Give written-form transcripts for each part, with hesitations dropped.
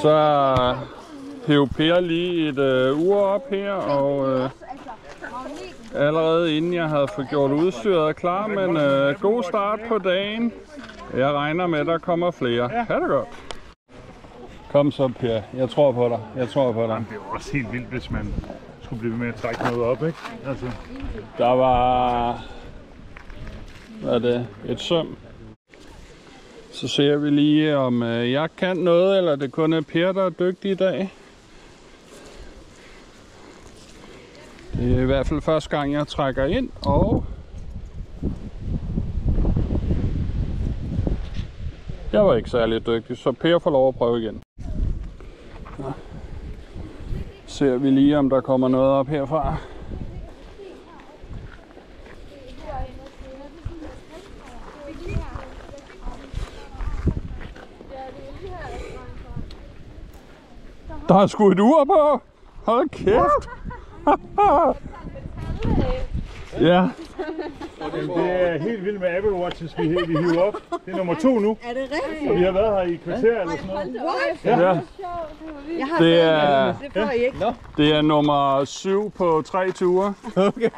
Så hæv Per lige et ur op her, og allerede inden jeg havde fået gjort udstyret klar, men god start på dagen. Jeg regner med, at der kommer flere. Ha' det godt. Kom så, Per. Jeg tror på dig. Jeg tror på dig. Det er jo også helt vildt, hvis man skulle blive med at trække noget op, ikke? Altså. Der var... Hvad er det? Et søm. Så ser vi lige, om jeg kan noget, eller det kun er Per, der er dygtig i dag. Det er i hvert fald første gang, jeg trækker ind, og... Jeg var ikke særlig dygtig, så Per får lov at prøve igen. Så ser vi lige, om der kommer noget op herfra. Der er sgu et ur på! Hold kæft! Ja. Det er helt vildt med Apple Watches, vi hiver op. Det er nummer 2 nu. Er det rigtigt? Og vi har været her i et kvarter eller sådan noget. Ja. Det er, Det får I ikke. det er nummer 7 på 3 ture. Okay.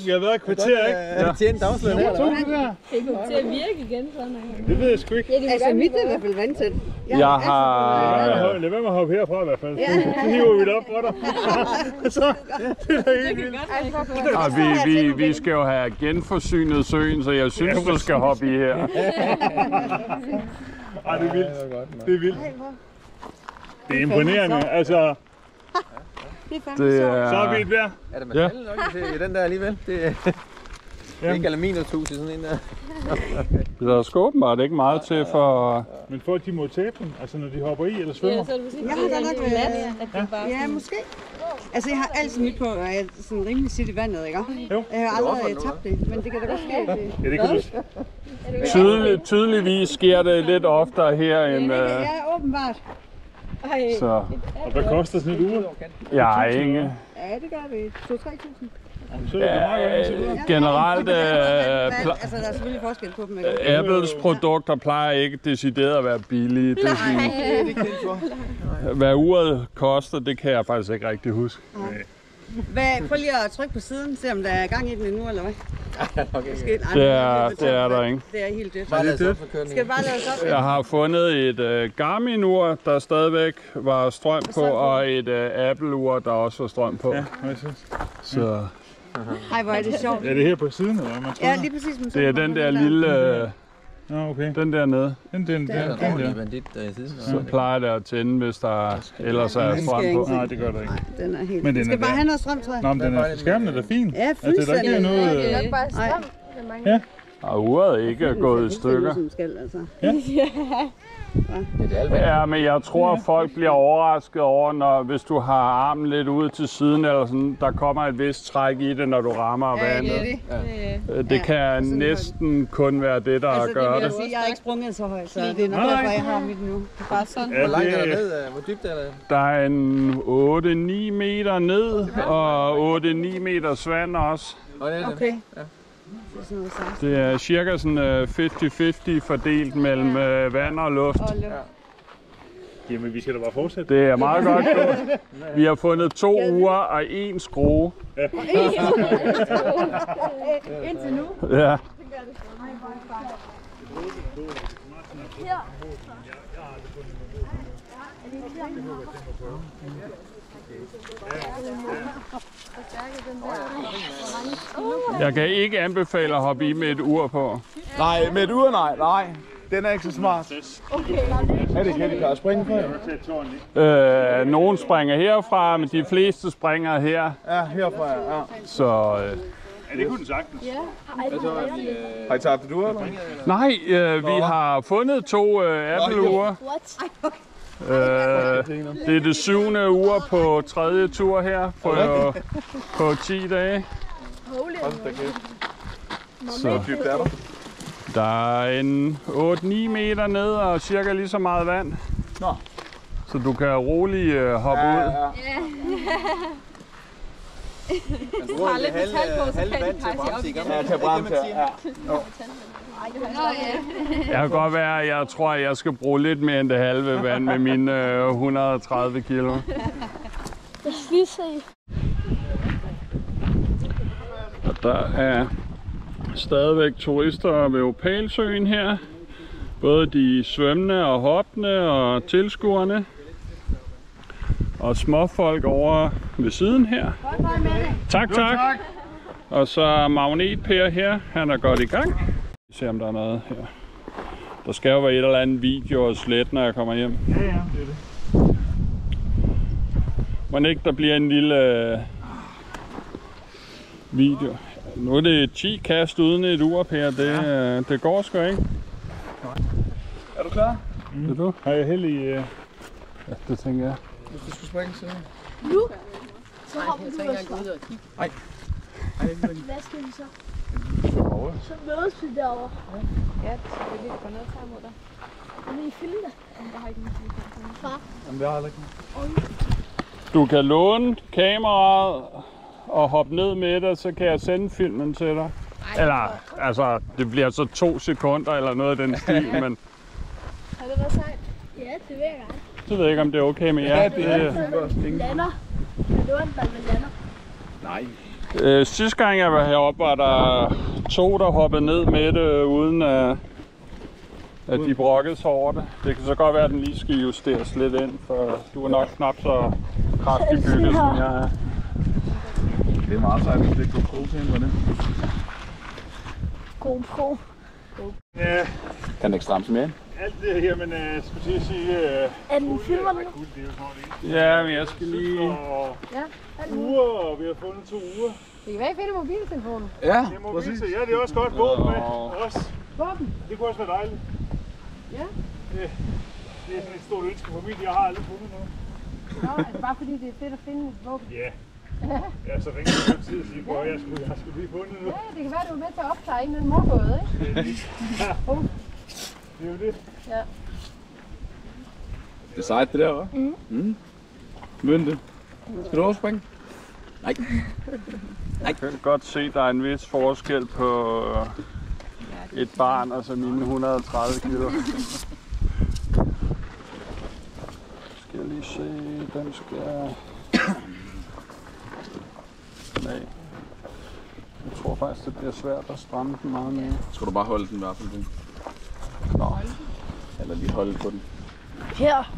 Vi har været i et kvarter, ikke? Er det tjent dagsløn her, eller hvad? Det kommer til at virke igen sådan noget. Det ved jeg sgu ikke. Altså mit er i hvert fald vandtæt. Jeg har... Lad være med at hoppe herfra i hvert fald. Så hiver vi det op for dig. Så, det er helt vildt. Vi skal jo have genforsynet søen, så jeg synes, du skal hoppe i her. Ej, det er vildt. Det er vildt. Det er imponerende. Altså, Det er... så er vi et vejr. Er det metal nok i den der alligevel? Det er ikke aluminiumshus i sådan en der. Der er sgu åbenbart ikke meget til for... Men folk de må tabe dem, altså når de hopper i eller svømmer. Ja, så er det måske Jeg har da nok været... at det bare Ja, måske. Altså jeg har altid nyt på, og jeg er sådan rimelig sit i vandet, ikke? Jo. Jeg har aldrig tabt det, men det kan da godt ske. Ja, det kan du. Tydeligvis sker det lidt oftere her end... Ja, åbenbart. Så... Og hvad koster sådan et ure? Jeg er ikke... Ja, det gør vi. 2-3.000. Generelt... Altså der er selvfølgelig forskel på dem, ikke? Apples produkter plejer ikke decideret at være billige. Det er sådan, Nej, det er det kendt for. hvad uret koster, det kan jeg faktisk ikke rigtig huske. Prøv lige at trykke på siden, se om der er gang i den endnu, eller hvad? Okay. Det er der ikke. Det er helt dødt. Bare lad os op for Skal det bare laves op? Jeg har fundet et Garmin-ur, der stadigvæk var strøm på, og et Apple-ur, der også var strøm på. Ja, hvad synes du? Så Ej, hvor er det sjovt. Er det her på siden, eller hvad man tror? Ja, lige præcis. Men det er den der lille... Nå, okay. Den der nede. Den Der er der. en ordentlig bandit der i siden. Så plejer det at tænde, hvis der ellers er strøm på. Nej, det gør det ikke. Nej, den er helt... Men den Skal er bare der. have noget strøm, tror jeg. Nå, men den er skærmen er da fin. Ja, Altså, der er fuldstændig. ikke noget... Det er nok bare strøm. Ja. Og uret ikke er gået i stykker. Som skal, altså. Det er alvor. Ja, men jeg tror, folk bliver overrasket over, hvis du har armen lidt ud til siden, eller sådan, der kommer et vist træk i det, når du rammer vandet. Det kan næsten kun være det, der gør det. Jeg har ikke sprunget så højt, så det er nok derfor, jeg har mit nu. Det er bare sådan. Hvor langt er der ned? Hvor dybt er det? Der er en 8-9 meter ned, og 8-9 meters vand også. Okay. Det er cirka sådan 50-50 fordelt mellem vand og luft. Jamen, vi skal da bare fortsætte. Det er meget godt gået. Vi har fundet 2 uger og 1 skrue. Indtil nu. Ja. Jeg kan ikke anbefale at hoppe i med et ur på. Nej, med et ur nej. Den er ikke så smart. Er det kan de klare at springe fra? Nogen springer herfra, men de fleste springer her. Ja, herfra, ja. Så... Ja, det kunne den sagtens. Har I tabt et ur, eller? Nej, vi har fundet 2 Apple-ure. Det er det 7. uge på 3. tur her på 10 dage. Så der er en 8-9 meter ned og cirka lige så meget vand. Så du kan roligt hoppe ud. Man bruger halv vand til at bremse i gang. Ja, til at bremse, ja. Jeg kan godt være, at jeg tror, at jeg skal bruge lidt mere end det halve vand med mine 130 kilo. Jeg skal se. Og der er stadigvæk turister ved Opalsøen her. Både de svømmende og hoppende og tilskuerne. Og småfolk over ved siden her. Tak, tak. Og så Magnet Per her. Han er godt i gang. Vi ser, om der er noget her. Der skal jo være et eller andet video og slet, når jeg kommer hjem. Ja, det er det. Må ikke der bliver en lille video. Nu er det 10 kast uden et ur, Per. Det går sgu ikke. Er du klar? Er du? Har jeg held i... Ja, det tænker jeg. Hvis du skulle springe, så... Nu? Så hopper du og Nej. Hvad skal vi så? Så mødes vi derovre. Ja, så vil vi gå ned og tage imod dig. Vil I filme det? Jeg har ikke nogen film. Far? Jamen, det har jeg ikke. Du kan låne kameraet og hoppe ned med det, så kan jeg sende filmen til dig. Eller, altså, det bliver så 2 sekunder eller noget af den stil, men... Har det været sejt? Ja, det vil jeg gerne. Så ved jeg ikke, om det er okay med jer. Ja, det er fint. Lander. Er det ondt, at man lander? Nej. Sidste gang jeg var heroppe, var der 2, der hoppede ned med det, uden at de brokkede sig over det. Det kan så godt være, at den lige skal justeres lidt ind, for du er nok knap så kraftig bygget, som jeg er. Det er meget sejt, hvis det er GoPro til på det. GoPro. Ja, Kan den ikke stramme sig mere ind? alt det her, men jeg skulle til at sige... Er den filmer nu? Det er jo sådan en. Ja, men jeg skal lige... Og Ja. uger, og vi har fundet 2 uger. Det kan være, I finder mobiltelefonen. Ja, Det er mobilt, ja, det er også godt våben med. Også. Våben? Det kunne også være dejligt. Ja. Det er sådan et stort ønske for mig, jeg har aldrig fundet noget. Nå, er det bare fordi, det er fedt at finde et våben? Ja. Ja, så ringer jeg til at sige, at jeg skulle lige fundet Ja, noget. det kan være, du er med til at opklare en eller anden morgåde, ikke? Ja. Det er jo det. Ja. Det er sejt, det der, hva'? Mhm. Møn det. Skal du også springe? Nej. Jeg kan godt se, at der er en vis forskel på et barn og så mine 130 kilo. Skal jeg lige se, den skal... Nej. Jeg tror faktisk, det bliver svært at stramme den meget mere. Skal du bare holde den i hvert fald? Nå. Eller lige holde på den. Her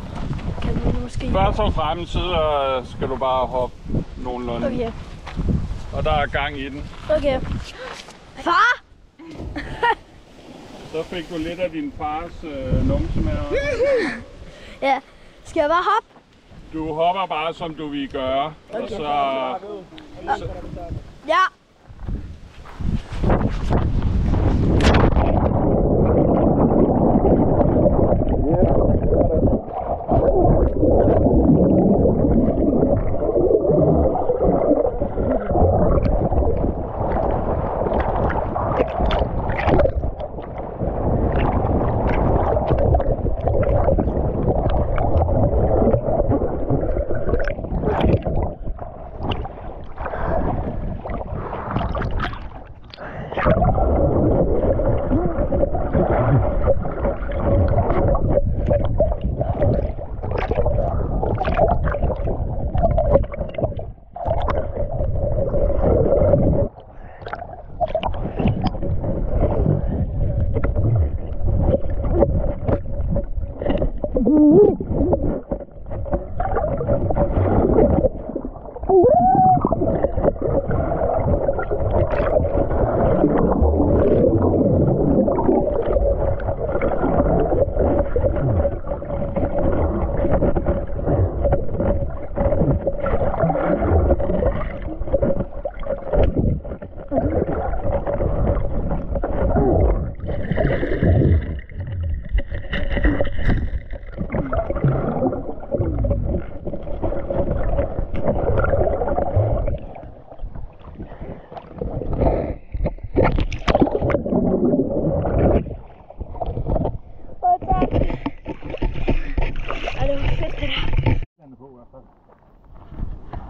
kan du måske... Først og fremmest så skal du bare hoppe nogenlunde. Okay. Og der er gang i den. Okay. Far! Så fik du lidt af din fars numse med også. Ja. Skal jeg bare hoppe? Du hopper bare, som du vil gøre. Okay. Og så... Ja.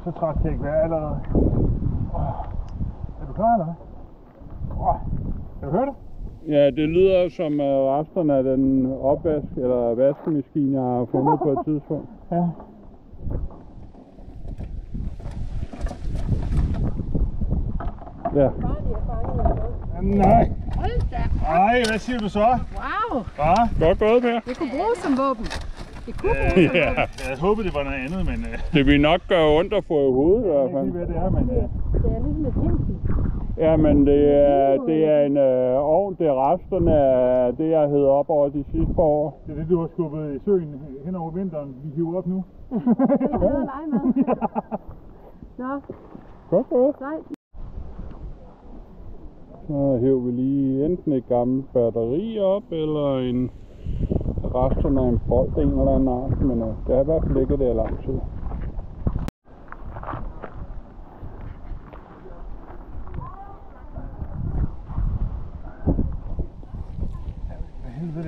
Så træt til ikke være allerede. Er du klar eller hvad? Kan du høre det? Ja, det lyder som resterne af den opvask eller vaskemaskine, jeg har fundet på et tidspunkt. Ja. Ja. Nej. Hold da. Ej, hvad siger du så? Wow. Hva? Godt gået, Per. Det kunne bruges som våben. Det kunne bruges som Ja. våben. Jeg håbede, det var noget andet, men Det vil nok gøre ondt at få i hovedet i hvert jeg ved ikke fald. lige, hvad det er, men Det er ligesom et hensyn. Ja, men det er en ovn, det er resterne af det, jeg hed op over de sidste par år. det er det, du har skubbet i søen hen over vinteren. Vi hiver op nu. Det er noget at lege med. Nå, Godt gået. sejt. Så hæver vi lige enten et gammelt batteri op, eller en resterne af en bold, en eller anden art. Men det har i hvert fald ikke det lang tid.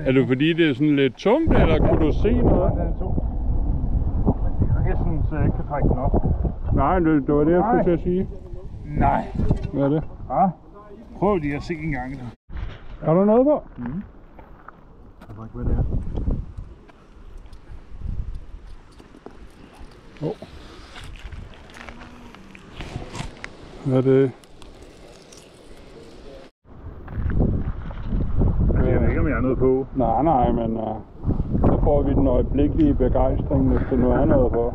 Er det fordi det er sådan lidt tungt, eller kunne du se noget? Den er to. Jeg kan sådan, så jeg ikke kan trække den op. Nej, det var det, jeg skulle til at sige. Nej. Hvad er det? Ja. Prøv lige at se en gang. Er der noget på? Jeg ved ikke, hvad det er. Hvad er det? Jeg ved ikke, om jeg har noget på. Nej, men så får vi den øjeblikkelige begejstring, hvis det nu er noget på.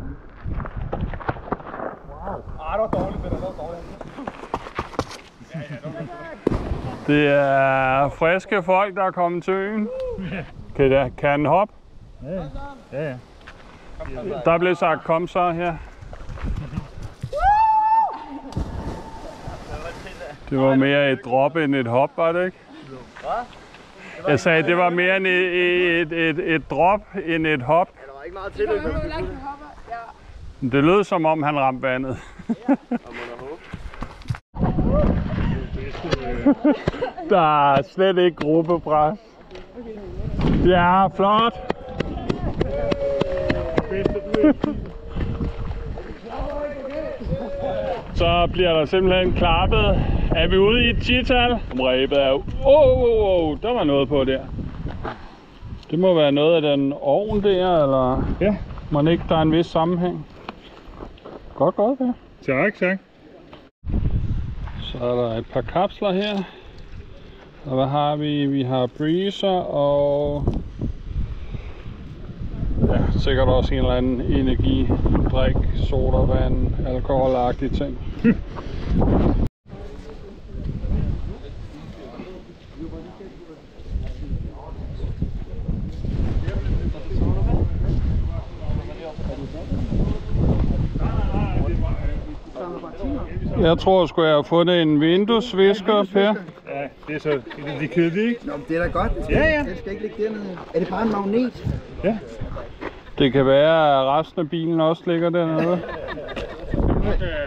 Ah, det var dårligt, det var dårligt. Det er friske folk, der er kommet til øen. Kan den hoppe? Ja. Der blev sagt, kom så her. Det var mere et drop end et hop, var det ikke? Jeg sagde, det var mere end et drop end et hop. Der var ikke meget til det. Det lød som om han ramte vandet. Der er slet ikke gruppepres. Ja, flot. Så bliver der simpelthen klappet. Er vi ude i et 10-tal? Rebet er der var noget på der. Det må være noget af den ovn der, eller? Ja. Må ikke der er en vis sammenhæng? Godt der. Tak. Så er der et par kapsler her. Og hvad har vi? Vi har breezer og ja, sikkert også en eller anden energidrik, sodavand, alkoholagtige ting. Jeg tror sgu, jeg har fundet en vinduesvisker, Per. Ja, det er så det kedelige, ikke? Nå, men det er da godt. Ja. Den skal ikke ligge dernede. Er det bare en magnet? Ja. Det kan være, at resten af bilen også ligger dernede.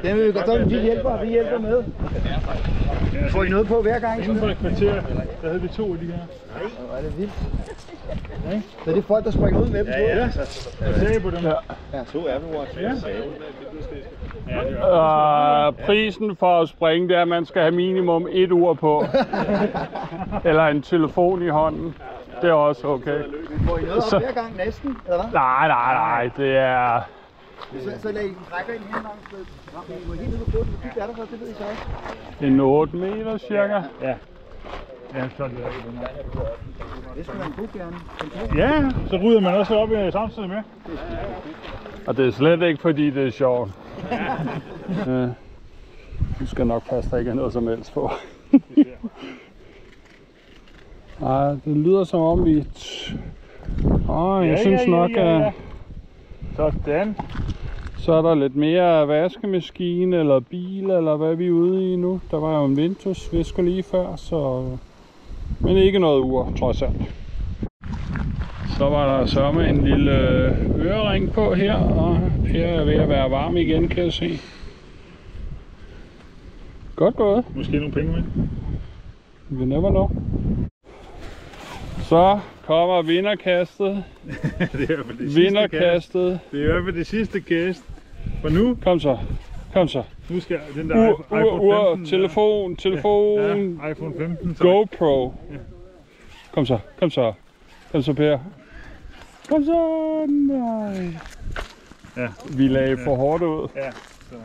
Den vil vi godt. Vi hjælper med. Får I noget på hver gang? Inden for et kvarter, der havde vi 2 af de her. Hvor er det vildt. Så det er folk, der springer ud med dem. Ja. Jeg sagde på dem. Ja, 2 Apple Watch. Ja. Prisen for at springe, det er, at man skal have minimum 1 ur på. Eller en telefon i hånden. Det er også okay. Får I noget op hver gang næsten, eller hvad? Nej, det er... Så lad I den trække ind her langs med. I må helt ned på bunden. Hvor dybt er der så? Det ved I så også. En 8 meter cirka. Ja, så er det. Det skal være en god gerne. Ja, så rydder man også op samtidig med. Og det er slet ikke fordi det er sjovt. Du skal nok passe, der ikke er noget som helst på. Nej, det lyder som om vi... jeg synes nok, at... Sådan. Så er der lidt mere vaskemaskine eller bil, eller hvad vi er ude i nu. Der var jo en vinduesvisker lige før, så... Men ikke noget ur, trods alt. Så var der så med en lille ørering på her, og her er ved at være varm igen, kan jeg se. Godt gået. Måske nogle penge med. We never know. Så kommer vinderkastet. Det er i hvert fald det Vinderkastet. sidste. Det er i hvert fald det sidste kast. For nu. Kom så. Nu skal den der iPhone 15. telefon. Ja, iPhone 15. Så. GoPro. Kom så, kom så. Kom så, Per. Kom så, nej. Ja. Vi lagde for hårdt ud. Ja, så.